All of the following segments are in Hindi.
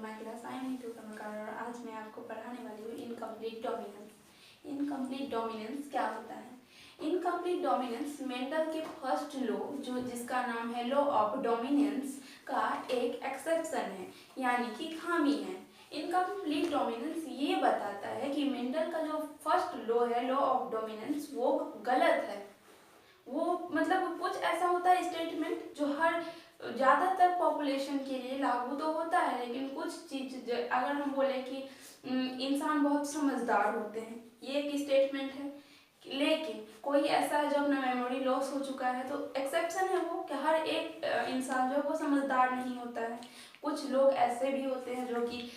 My class. I am Neetu कमकार और आज मैं आपको पढ़ाने वाली हूँ इनकम्प्लीट डोमिनेंस। इनकम्प्लीट डोमिनेंस क्या होता है? इनकम्प्लीट डोमिनेंस मेंडल के फर्स्ट लॉ जो जिसका नाम है लॉ ऑफ डोमिनेंस का एक एक्सेप्शन है, यानी कि खामी है। इनकम्प्लीट डोमिनेंस ये बताता है कि मेंडल का जो फर्स्ट लॉ है लॉ ऑफ डोमिनेंस वो गलत है। वो मतलब कुछ ऐसा होता है स्टेटमेंट जो हर ज़्यादातर पॉपुलेशन के लिए लागू तो होता है, लेकिन कुछ चीज अगर हम बोले कि इंसान बहुत समझदार होते हैं, ये एक स्टेटमेंट है। लेकिन कोई ऐसा है जब ना मेमोरी लॉस हो चुका है तो एक्सेप्शन है वो कि हर एक इंसान जो है वो समझदार नहीं होता है। कुछ लोग ऐसे भी होते हैं जो कि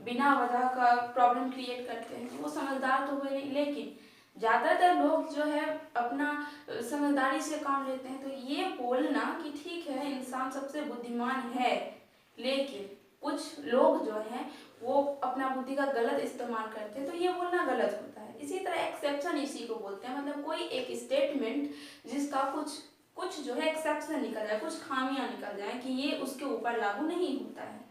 बिना वजह का प्रॉब्लम क्रिएट करते हैं, वो समझदार तो हुए नहीं। लेकिन ज़्यादातर लोग जो है अपना समझदारी से काम लेते हैं। तो ये बोलना कि ठीक है इंसान सबसे बुद्धिमान है, लेकिन कुछ लोग जो हैं वो अपना बुद्धि का गलत इस्तेमाल करते हैं, तो ये बोलना गलत होता है। इसी तरह एक्सेप्शन इसी को बोलते हैं, मतलब कोई एक स्टेटमेंट जिसका कुछ जो है एक्सेप्शन निकल जाए, कुछ खामियां निकल जाए कि ये उसके ऊपर लागू नहीं होता है।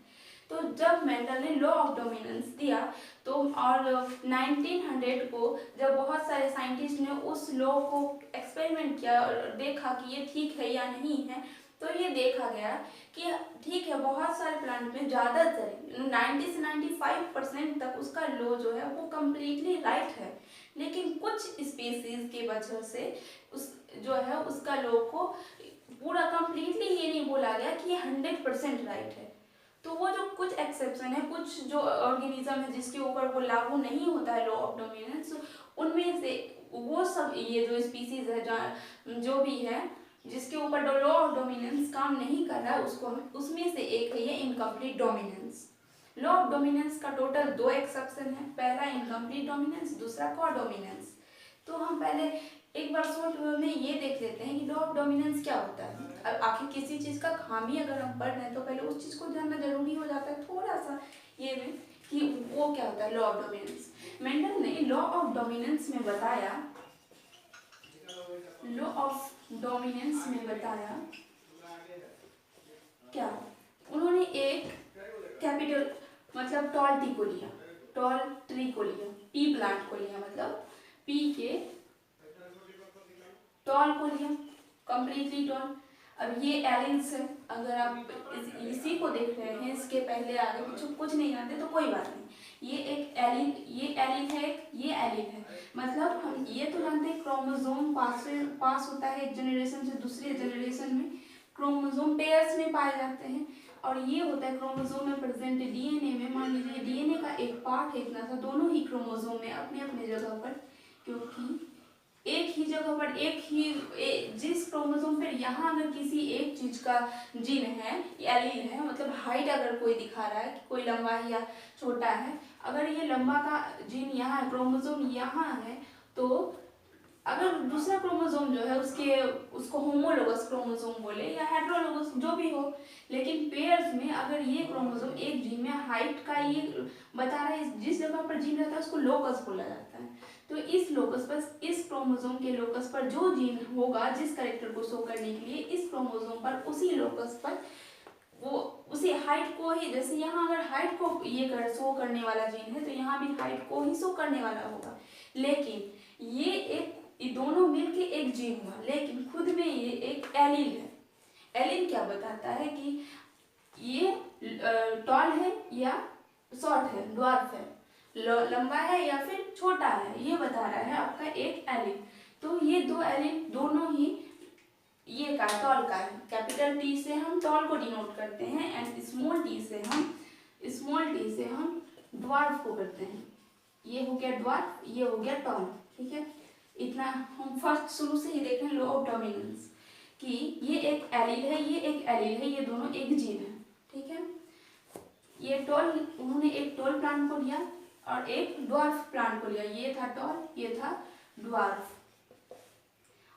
तो जब मेंडल ने लॉ ऑफ डोमिनेंस दिया तो और 1900 को जब बहुत सारे साइंटिस्ट ने उस लॉ को एक्सपेरिमेंट किया और देखा कि ये ठीक है या नहीं है, तो ये देखा गया कि ठीक है, बहुत सारे प्लांट में ज़्यादातर 90 से 95% तक उसका लॉ जो है वो कम्प्लीटली राइट है। लेकिन कुछ स्पीसीज की वजह से उस जो है उसका लॉ को पूरा कम्प्लीटली ये नहीं बोला गया कि ये 100% राइट है। तो वो जो कुछ एक्सेप्शन है, कुछ जो ऑर्गेनिज्म है जिसके ऊपर वो लागू नहीं होता है लॉ ऑफ डोमिनेंस, उनमें से वो सब ये जो स्पीसीज है जो भी है जिसके ऊपर लॉ ऑफ डोमिनेंस काम नहीं कर रहा है, उसको उसमें से एक है ये incomplete dominance. Law of dominance का टोटल 2 एक्सेप्शन है, पहला इनकम्प्लीट डोमिनेंस, दूसरा कोडोमिनेंस। तो हम पहले एक बार शॉर्ट में ये देख लेते हैं कि लॉ ऑफ डोमिनेंस क्या होता है। अब आखिर किसी चीज़ का खामी अगर हम पढ़ रहे हैं तो पहले उस चीज़ को जानना जरूरी हो जाता है थोड़ा सा ये में कि वो क्या होता है लॉ ऑफ डोमिनेंस। मेंडल ने लॉ ऑफ डोमिनेंस में बताया, लॉ ऑफ डोमिनेंस में बताया क्या, उन्होंने एक कैपिटल मतलब टॉल ट्री को लिया, टॉल ट्री को लिया, पी प्लांट को लिया, मतलब पी के टॉल को लिया, कंप्लीटली टॉल। अब ये एलिन्स है, अगर आप इसी को देख रहे हैं, इसके पहले आगे पीछे कुछ नहीं जानते तो कोई बात नहीं। ये एक एलिन, ये एलिन है, ये एलिन है। मतलब हम ये तो जानते हैं क्रोमोसोम पास होता है एक जनरेशन से दूसरे जनरेशन में, क्रोमोसोम पेयर्स में पाए जाते हैं। और ये होता है क्रोमोसोम में प्रेजेंट डीएनए में। मान लीजिए डीएनए का एक पार्ट है इतना सा, दोनों ही क्रोमोसोम में अपने अपने जगह पर, क्योंकि एक ही जगह पर एक ही जिस क्रोमोसोम पर यहाँ अगर किसी एक चीज का जीन है, एलील है, मतलब हाइट अगर कोई दिखा रहा है कि कोई लंबा है या छोटा है, अगर ये लंबा का जीन यहाँ है, क्रोमोसोम यहाँ है, तो अगर दूसरा क्रोमोसोम जो है उसको होमोलोगस क्रोमोसोम बोले या हेटेरोलोगस जो भी हो, लेकिन पेयर्स में अगर ये क्रोमोसोम एक जीन में हाइट का ये बता रहा है, जिस जगह पर जीन रहता है उसको लोकस बोला जाता है। तो इस लोकस पर, इस क्रोमोसोम के लोकस पर जो जीन होगा जिस कैरेक्टर को शो करने के लिए, इस क्रोमोसोम पर उसी लोकस पर वो उसी हाइट को ही, जैसे यहाँ अगर हाइट को ये शो करने वाला जीन है तो यहाँ भी हाइट को ही शो करने वाला होगा। लेकिन ये दोनों मिलके एक जीन हुआ, लेकिन खुद में ये एक एलील है। एलील क्या बताता है कि ये टॉल है या शॉर्ट है, ड्वार्फ है, लंबा है या फिर छोटा है, ये बता रहा है आपका एक एलील। तो ये दो एलील दोनों ही ये का टॉल का है। कैपिटल टी से हम टॉल को डिनोट करते हैं एंड स्मॉल टी से हम ड्वार्फ को करते हैं। ये हो गया ड्वार्फ, ये हो गया टॉल, ठीक है। इतना हम फर्स्ट शुरू से ही देख रहे हैं लॉ ऑफ डोमिनेंस कि ये एक एलील है, ये एक एलील है, ये दोनों एक जीन है, ठीक है। ये टॉल, उन्होंने एक टॉल प्लांट को लिया और एक ड्वार्फ प्लांट को लिया, ये था टॉल, ये था ड्वार्फ।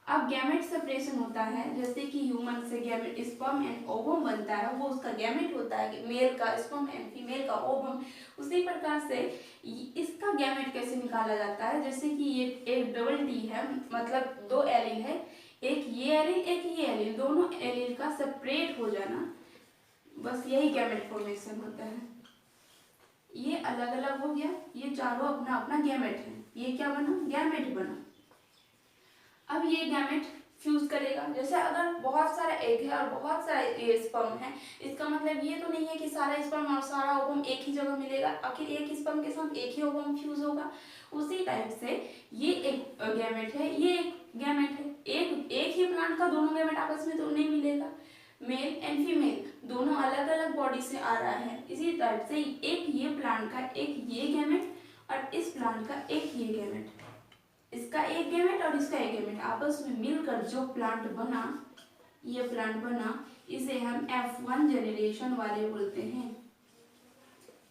अब गैमेट सेपरेशन होता है, जैसे कि ह्यूमन से गैमेट स्पर्म एंड ओवम बनता है, वो उसका गैमेट होता है, मेल का स्पर्म एंड फीमेल का ओवम। उसी प्रकार से इसका गैमेट कैसे निकाला जाता है, जैसे कि ये एक डबल टी है, मतलब दो एलील है, एक ये एलील एक ये एलील, दोनों एलील का सेपरेट हो जाना, बस यही गैमेट फॉर्मेशन होता है। अलग अलग हो गया, ये चारों अपना अपना गैमेट है, ये क्या बना, गैमेट बना। अब ये गैमेट फ्यूज करेगा, जैसे अगर बहुत सारा एग है और बहुत सारा स्पर्म है, इसका मतलब ये तो नहीं है कि सारा स्पर्म और सारा ओवम एक ही जगह मिलेगा, आखिर एक स्पर्म के साथ एक ही ओवम फ्यूज होगा। उसी टाइप से ये एक गैमेट है, ये एक गैमेट है, एक ही प्लांट का दोनों गैमेट आपस में तो नहीं मिलेगा, मेल एंड फीमेल दोनों अलग अलग बॉडी से आ रहा है। इसी टाइप से एक ये प्लांट का एक ये गैमेट और इस प्लांट का एक ये गैमेट, इसका एक गैमेट और इसका एक गैमेट आपस में मिलकर जो प्लांट बना, ये प्लांट बना, इसे हम F1 जनरेशन वाले बोलते हैं,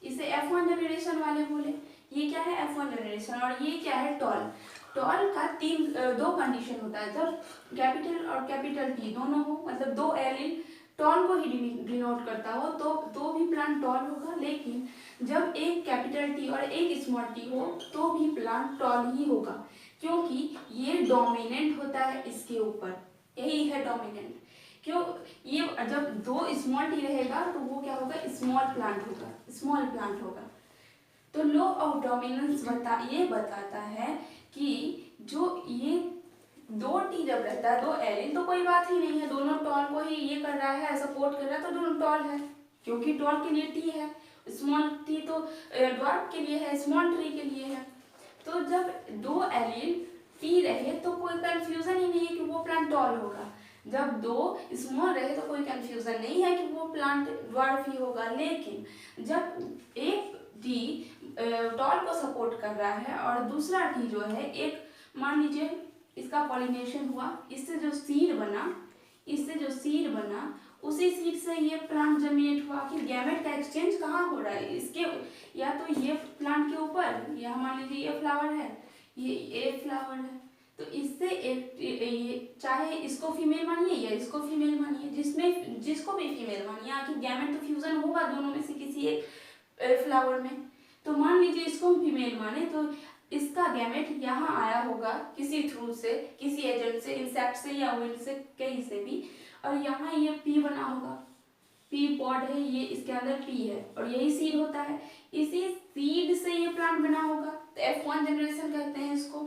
इसे F1 जनरेशन वाले बोले। ये क्या है, F1 जनरेशन। और ये क्या है, टॉल। टॉल का दो कंडीशन होता है, जब कैपिटल और कैपिटल टी दोनों हो, मतलब दो एलिल टॉल को ही डिनोट करता हो तो भी प्लांट टॉल होगा, लेकिन जब एक कैपिटल टी और एक स्मॉल टी हो तो भी प्लांट टॉल ही होगा, क्योंकि ये डोमिनेंट होता है इसके ऊपर, यही है डोमिनेंट। क्यों, ये जब दो स्मॉल टी रहेगा तो वो क्या होगा, स्मॉल प्लांट होगा, स्मॉल प्लांट होगा। तो लॉ ऑफ डोमिनेंस ये बताता है कि जो ये दो टी जब रहता है, दो एलिन, तो कोई बात ही नहीं है, दोनों टॉल को ही ये कर रहा है, सपोर्ट कर रहा है, तो दोनों टॉल है, क्योंकि टॉल के लिए टी है, स्मॉल टी तो ड्वार्फ के लिए है, स्मॉल ट्री के लिए है। तो जब दो एलिन टी रहे तो कोई कंफ्यूजन ही नहीं है कि वो प्लांट टॉल होगा, जब दो स्मॉल रहे तो कोई कंफ्यूजन नहीं है कि वो प्लांट ड्वार्फ ही होगा। लेकिन जब एक टी टॉल को सपोर्ट कर रहा है और दूसरा टी जो है, एक मान लीजिए इसका पॉलिनेशन हुआ, इससे जो सीड बना, उसी सीड से ये प्लांट जर्मिनेट हुआ। कि गैमेट का एक्सचेंज कहाँ हो रहा है, इसके या तो ये प्लांट के ऊपर, या मान लीजिए ये फ्लावर है, ये एक फ्लावर है, तो इससे एक चाहे इसको फीमेल मानिए या इसको फीमेल मानिए, जिसको भी फीमेल मानिए, आखिर गैमेट तो फ्यूजन होगा दोनों में से किसी एक फ्लावर में। तो मान लीजिए इसको हम फीमेल माने, तो इसका गैमेट यहाँ आया होगा किसी थ्रू से, किसी एजेंट से, इंसेक्ट से या विंड से, कहीं से भी, और यहाँ ये पी बना होगा, पी पॉड है ये, इसके अंदर पी है और यही सीड होता है, इसी सीड से ये प्लांट बना होगा। तो F1 जनरेशन कहते हैं इसको,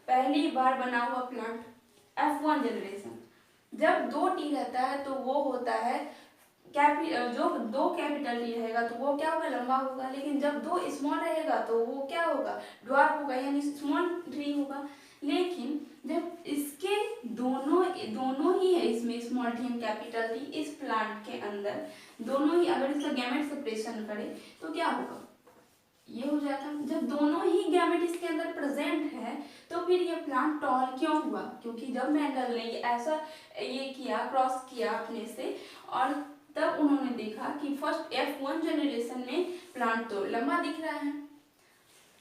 पहली बार बना हुआ प्लांट, F1 जनरेशन। जब दो टी रहता है तो वो होता है जो दो कैपिटल टी रहेगा तो वो क्या होगा, लंबा होगा, लेकिन जब दो स्मॉल रहेगा तो वो क्या होगा, ड्वार्फ होगा, यानी स्मॉल ट्री होगा। लेकिन जब इसके दोनों ही है, इसमें small T and capital T, इस प्लांट के अंदर दोनों ही, अगर इसका गैमेट सेपरेशन करे तो क्या होगा, ये हो जाता। जब दोनों ही गैमेट इसके अंदर प्रेजेंट है तो फिर ये प्लांट टॉल क्यों हुआ, क्योंकि जब मेंडल ने ऐसा ये किया, क्रॉस किया अपने से, और तब उन्होंने देखा कि फर्स्ट F1 जनरेशन में प्लांट तो लंबा दिख रहा है,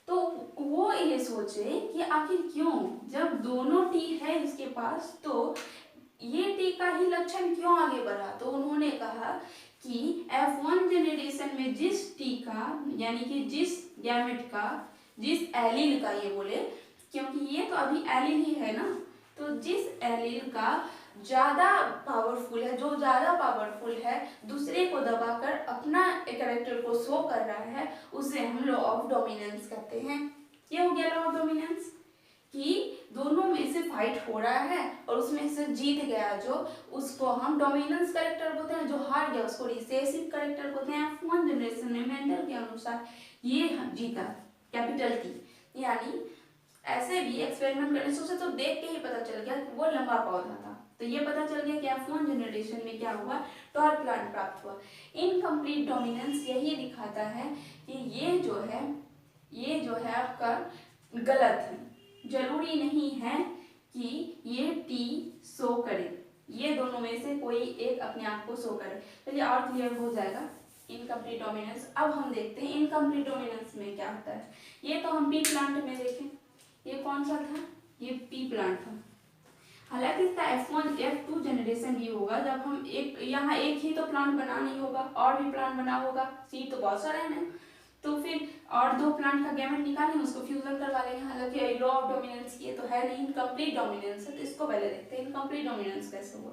तो वो ये सोचे कि आखिर क्यों, जब दोनों टी है इसके पास तो ये टी का ही लक्षण क्यों आगे बढ़ा। तो उन्होंने कहा कि F1 जनरेशन में जिस टी का, यानी कि जिस गैमेट का, जिस एलील का, ये बोले क्योंकि ये तो अभी एलील ही है ना, तो जिस एलील का ज़्यादा पावरफुल है, जो ज़्यादा पावरफुल है, दूसरे को दबाकर अपना कैरेक्टर को शो कर रहा है, उसे हम लॉ ऑफ डोमिनेंस कहते हैं। ये हो गया लॉ ऑफ डोमिनेंस, कि दोनों में से फाइट हो रहा है और उसमें से जीत गया जो, उसको हम डोमिनेंस कैरेक्टर बोलते हैं, जो हार गया उसको रिसेसिव कैरेक्टर बोलते हैं। F1 जनरेशन में मेंडल के अनुसार ये जीता कैपिटल टी, यानी ऐसे भी एक्सपेरिमेंट करने से उसे तो देख के ही पता चल गया कि वो लंबा पौधा था, तो ये पता चल गया कि F1 जनरेशन में क्या हुआ, टॉल प्लांट प्राप्त हुआ। इनकम्प्लीट डोमिनेंस यही दिखाता है कि ये जो है आपका गलत है, जरूरी नहीं है कि ये टी शो करे, ये दोनों में से कोई एक अपने आप को शो करे। चलिए और क्लियर हो जाएगा इनकम्प्लीट डोमिनेंस। अब हम देखते हैं इनकम्प्लीट डोमिनेंस में क्या होता है। ये तो हम पी प्लांट में देखें, ये कौन सा था, ये पी प्लांट था। हालांकि इसका F1 F2 जनरेशन भी होगा, जब हम यहाँ एक ही तो प्लांट बना नहीं होगा, और भी प्लांट बना होगा, सीड तो बहुत सारे हैं, तो फिर और दो प्लांट का गैमेट निकालेंगे, उसको फ्यूजन करवा लेंगे। हालांकि लॉ ऑफ डोमिनेंस ये तो है नहीं, इनकम्प्लीट डोमिनेंस है, तो इसको पहले देखते हैं इनकम्प्लीट डोमिनेंस कैसे हुआ।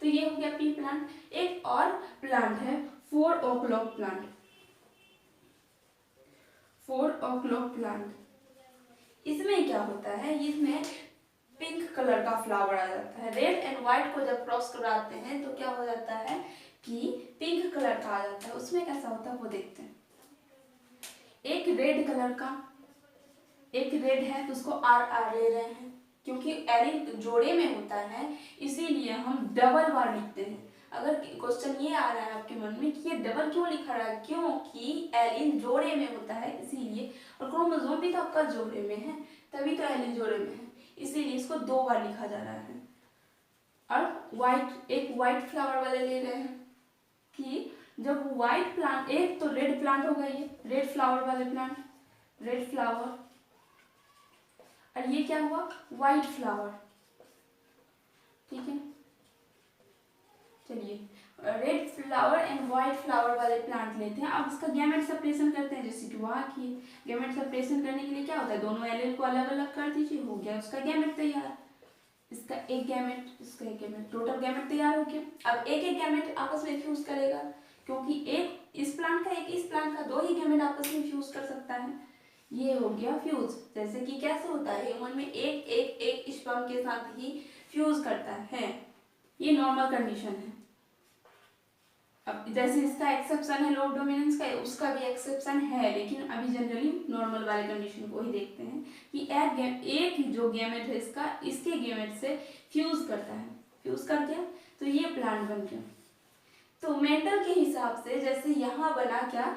तो ये हो गया पी प्लांट। एक और प्लांट है 4 o'clock प्लांट। 4 o'clock प्लांट, इसमें क्या होता है, इसमें पिंक कलर का फ्लावर आ जाता है। रेड एंड व्हाइट को जब क्रॉस कराते हैं तो क्या हो जाता है कि पिंक कलर का आ जाता है। उसमें कैसा होता है वो देखते हैं। एक रेड कलर का, एक रेड है तो उसको आर आर ले रहे हैं, क्योंकि एलिन जोड़े में होता है इसीलिए हम डबल बार लिखते हैं। अगर क्वेश्चन ये आ रहा है आपके मन में कि ये डबल क्यों लिखा रहा है, क्योंकि एलिन जोड़े में होता है इसीलिए, और क्रोमोसोम भी तो आपका जोड़े में है, तभी तो एलिन जोड़े में है, इसीलिए इसको 2 बार लिखा जा रहा है। और व्हाइट, एक व्हाइट फ्लावर वाले ले रहे हैं कि जब व्हाइट प्लांट, एक तो रेड प्लांट होगा, ये रेड फ्लावर वाले प्लांट, रेड फ्लावर, और ये क्या हुआ, व्हाइट फ्लावर। ठीक है, चलिए red flower and white flower वाले प्लांट लेते हैं। अब इसका गैमेट सेपरेशन करते हैं, जैसे कि वहाँ की गैमेट सेपरेशन करने के लिए क्या होता है, दोनों एलील को अलग अलग कर दीजिए, हो गया उसका गैमेट तैयार। इसका एक गैमेट, इसका एक गैमेट, टोटल गैमेट तैयार हो गया। अब एक एक गैमेट आपस में फ्यूज करेगा, क्योंकि एक इस प्लांट का एक इस प्लांट का, 2 ही गैमेट आपस में फ्यूज कर सकता है। ये हो गया फ्यूज। जैसे कि कैसे होता है, ह्यूमन में एक एक एक स्पर्म के साथ ही फ्यूज करता है, ये नॉर्मल कंडीशन है। अब जैसे इसका एक्सेप्शन है लो डोमिनेंस का, उसका भी एक्सेप्शन है, लेकिन अभी जनरली नॉर्मल वाले कंडीशन को ही देखते हैं कि एक जो गैमेट है इसका, इसके गैमेट से फ्यूज करता है, फ्यूज कर गया तो ये प्लांट बन गया। तो मेंडल के हिसाब से जैसे यहाँ बना क्या,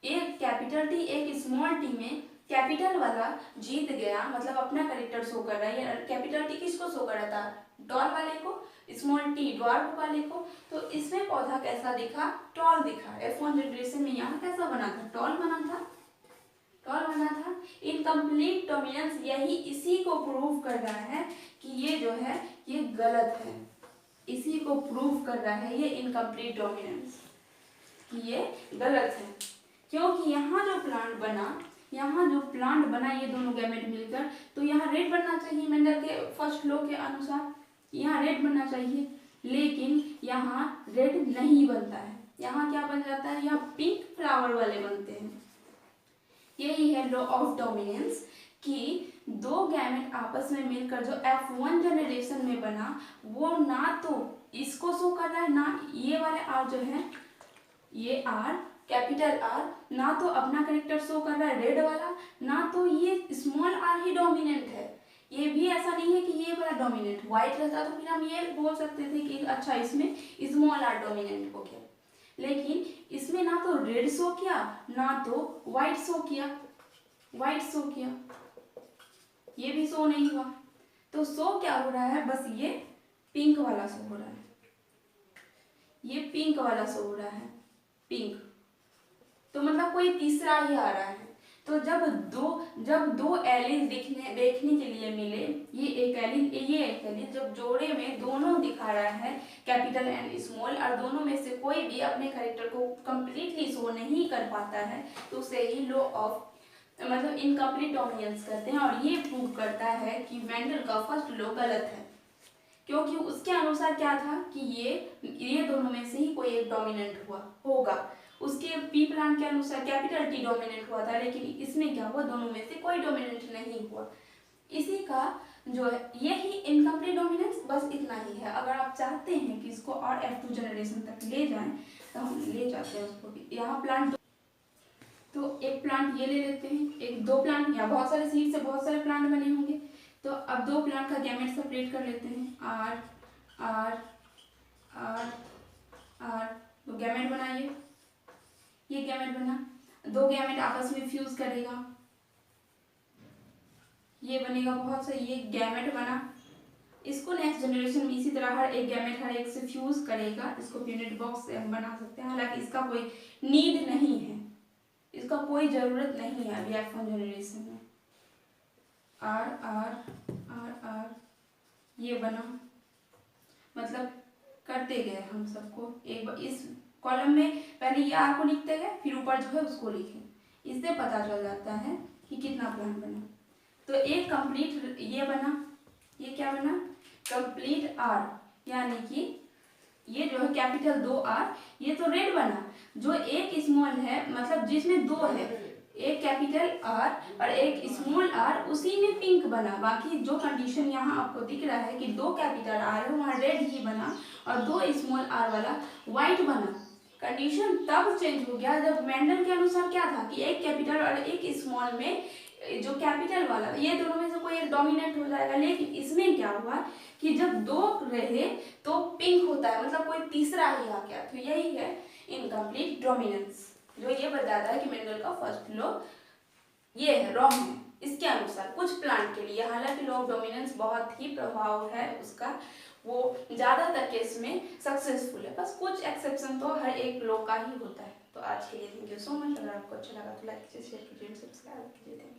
एक कैपिटल टी एक स्मॉल टी में कैपिटल वाला जीत गया, मतलब अपना कैरेक्टर शो कर रहा है। कैपिटल टी किसको शो कर रहा था, टॉल वाले को, स्मॉल टी ड्वार्फ वाले को। तो इसमें पौधा कैसा दिखा, टॉल दिखा। F1 जनरेशन में यहाँ कैसा बना था, टॉल बना था, टॉल बना था। इनकम्प्लीट डोमिनेंस यही इसी को प्रूव कर रहा है कि ये जो है ये गलत है, इसी को प्रूव कर रहा है ये इनकम्प्लीट डोमिनेंस कि ये गलत है। क्योंकि यहाँ जो प्लांट बना, यहाँ जो प्लांट बना ये दोनों गैमेट मिलकर, तो यहाँ रेड बनना चाहिए मेंडल के फर्स्ट लॉ के अनुसार, यहाँ रेड बनना चाहिए, लेकिन यहाँ रेड नहीं बनता है। यहाँ क्या बन जाता है, यहाँ पिंक फ्लावर वाले बनते हैं। यही है लॉ ऑफ डोमिनेंस कि 2 गैमेट आपस में मिलकर जो F1 जनरेशन में बना, वो ना तो इसको शो कर रहा है, ना ये वाले आर जो है, ये आर कैपिटल आर ना तो अपना कैरेक्टर शो कर रहा है रेड वाला, ना तो ये स्मॉल आर ही डोमिनेंट है। ये भी ऐसा नहीं है कि ये वाला डोमिनेंट, व्हाइट रहता तो फिर हम ये बोल सकते थे कि अच्छा इसमें स्मॉल आर डोमिनेंट हो गया, लेकिन इसमें ना तो रेड शो किया ना तो व्हाइट शो किया, व्हाइट शो किया, ये भी शो नहीं हुआ। तो शो क्या हो रहा है, बस ये पिंक वाला शो हो रहा है, ये पिंक वाला शो हो रहा है, पिंक। तो मतलब कोई तीसरा ही आ रहा है। तो जब दो एलिन देखने के लिए मिले, ये एक एलिन ये एक एलिन, जब जोड़े में दोनों दिखा रहा है कैपिटल एंड स्मॉल, और दोनों में से कोई भी अपने कैरेक्टर को कंप्लीटली शो नहीं कर पाता है, तो उसे ही लॉ ऑफ मतलब इनकम्प्लीट डोमिनेंस कहते हैं। और ये प्रूव करता है कि मेंडल का फर्स्ट लॉ गलत है, क्योंकि उसके अनुसार क्या था कि ये दोनों में से ही कोई एक डोमिनेंट होगा। उसके पी प्लांट के अनुसार कैपिटल टी डोमिनेंट हुआ था, लेकिन इसमें क्या हुआ, दोनों में से कोई डोमिनेंट नहीं हुआ। इसी का जो है यही इनकम्प्लीट डोमिनेंस, बस इतना ही है। अगर आप चाहते हैं कि इसको और F2 जनरेशन तक ले जाएं तो हम ले जाते हैं उसको भी। यहाँ प्लांट, तो एक प्लांट ये ले लेते हैं, एक 2 प्लांट, यहाँ बहुत सारे सीड से बहुत सारे प्लांट बने होंगे, तो अब 2 प्लांट का गैमेट सेपरेट कर लेते हैं, आर आर आर आर, तो गैमेट बनाइए, ये गैमेट बना, 2 गैमेट आपस में फ्यूज करेगा, ये बनेगा बहुत सा, ये गैमेट बना। इसको नेक्स्ट जनरेशन में इसी तरह हर एक गैमेट हर एक से फ्यूज करेगा। इसको यूनिट बॉक्स से हम बना सकते हैं, हालांकि इसका कोई नीड नहीं है, इसका कोई जरूरत नहीं है अभी F1 जनरेशन में। आर आर आर आर, ये बना, मतलब करते गए हम सबको। एक इस कॉलम में पहले ये आर को लिखते गए, फिर ऊपर जो है उसको लिखें, इससे पता चल जाता है कि कितना प्लांट बना। तो एक कंप्लीट ये बना, ये क्या बना, कंप्लीट आर, यानी कि ये जो है कैपिटल 2 आर, ये तो रेड बना। जो एक स्मॉल है, मतलब जिसमें 2 है, एक कैपिटल आर और एक स्मॉल आर, उसी में पिंक बना। बाकी जो कंडीशन यहाँ आपको दिख रहा है कि दो कैपिटल आर है वहाँ रेड ही बना और दो स्मॉल आर वाला व्हाइट बना। कंडीशन तब चेंज हो गया जब मेंडल के अनुसार क्या था कि एक कैपिटल और एक स्मॉल में जो कैपिटल वाला ये दोनों में से कोई एक डोमिनेट हो जाएगा। लेकिन इसमें क्या हुआ कि जब दो रहे तो पिंक होता है, मतलब कोई तीसरा ही आ गया। तो यही है इनकम्प्लीट डोमिनेंस, जो ये बताता है कि मेंडल का फर्स्ट लॉ ये है, रॉन्ग है इसके अनुसार कुछ प्लांट के लिए। हालांकि लॉ ऑफ डोमिनेंस बहुत ही प्रभाव है उसका, वो ज्यादातर केस में सक्सेसफुल है, बस कुछ एक्सेप्शन तो हर एक लॉ का ही होता है। तो आज के लिए थैंक यू सो मच। अगर आपको अच्छा लगा तो लाइक कीजिए, शेयर कीजिए, सब्सक्राइब कीजिए।